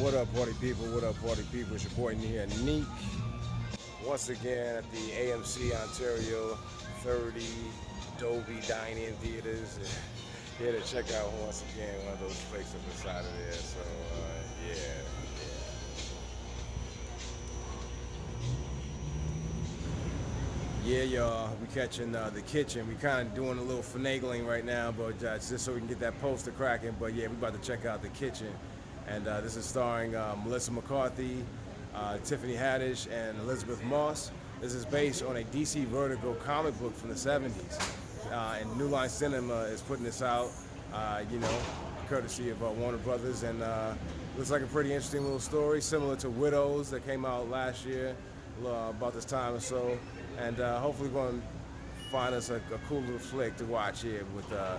What up, party people? What up, party people? It's your boy here, Neek. Once again at the AMC Ontario 30 Dolby Dine-In Theaters. Here to check out once again one of those flicks up inside of there. So, yeah. Yeah, y'all, we catching The Kitchen. We kind of doing a little finagling right now, but just so we can get that poster cracking. But yeah, we about to check out The Kitchen. And this is starring Melissa McCarthy, Tiffany Haddish, and Elizabeth Moss. This is based on a DC Vertigo comic book from the 70s. And New Line Cinema is putting this out, courtesy of Warner Brothers. And looks like a pretty interesting little story, similar to Widows that came out last year, about this time or so. And hopefully going to find us a cool little flick to watch here with The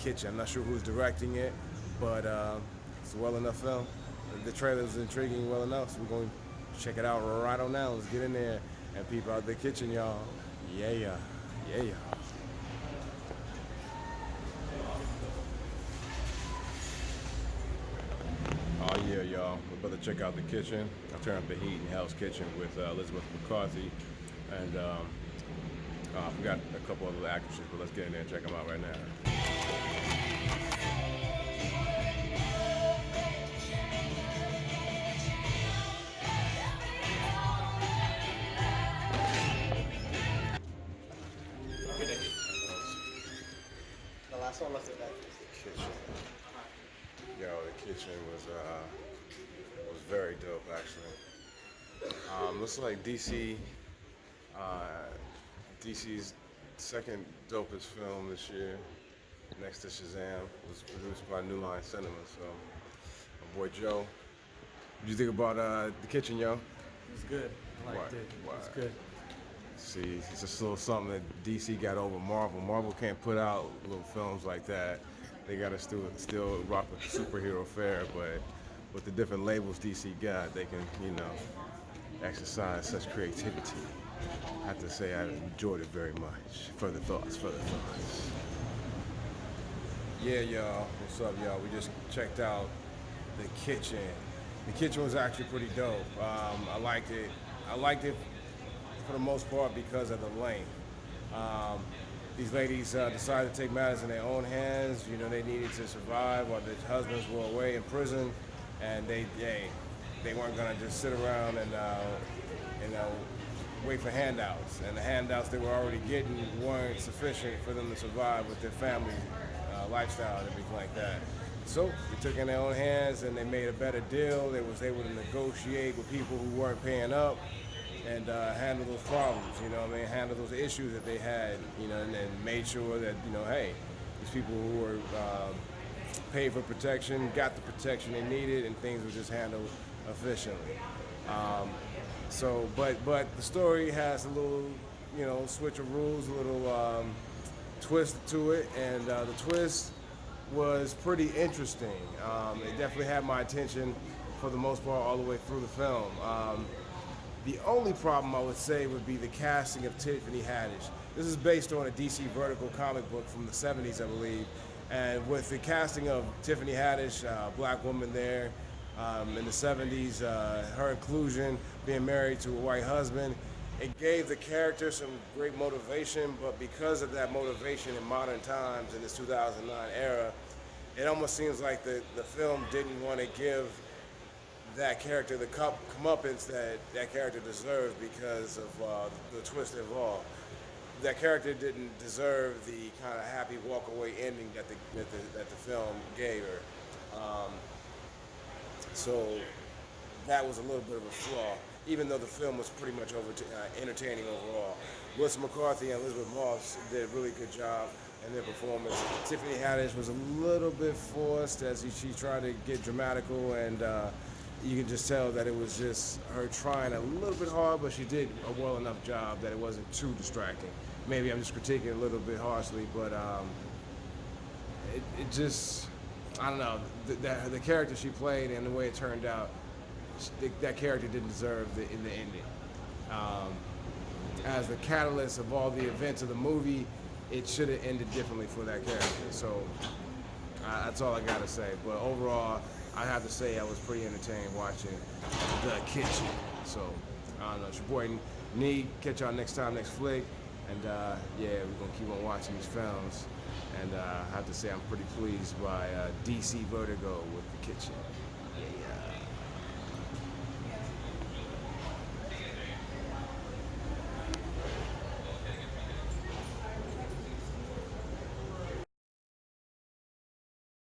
Kitchen. I'm not sure who's directing it, but it's a well enough film. The trailer was intriguing well enough, so we're going to check it out right on now. Let's get in there and peep out The Kitchen, y'all. Yeah. Oh yeah, y'all. We're about to check out The Kitchen. I'll turn up the heat in Hell's Kitchen with Elizabeth McCarthy. And I forgot a couple other actresses, but let's get in there and check them out right now. The last one left it back. Kitchen. Yo, The Kitchen was very dope actually. Looks like DC's second dopest film this year, next to Shazam, was produced by New Line Cinema. So, my boy Joe, what do you think about The Kitchen, yo? It was good. I liked it. It was good. See, it's just a little something that DC got over Marvel. Marvel can't put out little films like that. They gotta still rock with superhero fare, but with the different labels DC got, they can, exercise such creativity. I have to say I enjoyed it very much. Further thoughts. Yeah, y'all. What's up, y'all? We just checked out The Kitchen. The Kitchen was actually pretty dope. I liked it. I liked it for the most part because of the length. These ladies decided to take matters in their own hands. They needed to survive while their husbands were away in prison, and they weren't gonna just sit around and wait for handouts. And the handouts they were already getting weren't sufficient for them to survive with their family lifestyle and everything like that. So they took in their own hands and they made a better deal. They was able to negotiate with people who weren't paying up and handle those problems, handle those issues that they had, and then made sure that, hey, these people who were paid for protection got the protection they needed and things were just handled efficiently. But the story has a little, switch of rules, a little twist to it, and the twist was pretty interesting. It definitely had my attention for the most part all the way through the film. The only problem I would say would be the casting of Tiffany Haddish. This is based on a DC Vertigo comic book from the 70s, I believe. And with the casting of Tiffany Haddish, black woman there, in the 70s, her inclusion, being married to a white husband, it gave the character some great motivation, but because of that motivation in modern times, in this 2009 era, it almost seems like the film didn't want to give that character the comeuppance that character deserved because of the twist involved. That character didn't deserve the kind of happy walk-away ending that the film gave her. So that was a little bit of a flaw, even though the film was pretty much entertaining overall. Melissa McCarthy and Elizabeth Moss did a really good job in their performance. Tiffany Haddish was a little bit forced as she tried to get dramatical, and you can just tell that it was just her trying a little bit hard, but she did a well enough job that it wasn't too distracting. Maybe I'm just critiquing a little bit harshly, but it just, I don't know, the character she played and the way it turned out, that character didn't deserve the ending. As the catalyst of all the events of the movie, it should have ended differently for that character. So that's all I gotta say. But overall, I have to say I was pretty entertained watching The Kitchen. So, I don't know, it's your boy Nee. Catch y'all next time, next flick. And yeah, we're going to keep on watching these films. And I have to say I'm pretty pleased by DC Vertigo with The Kitchen.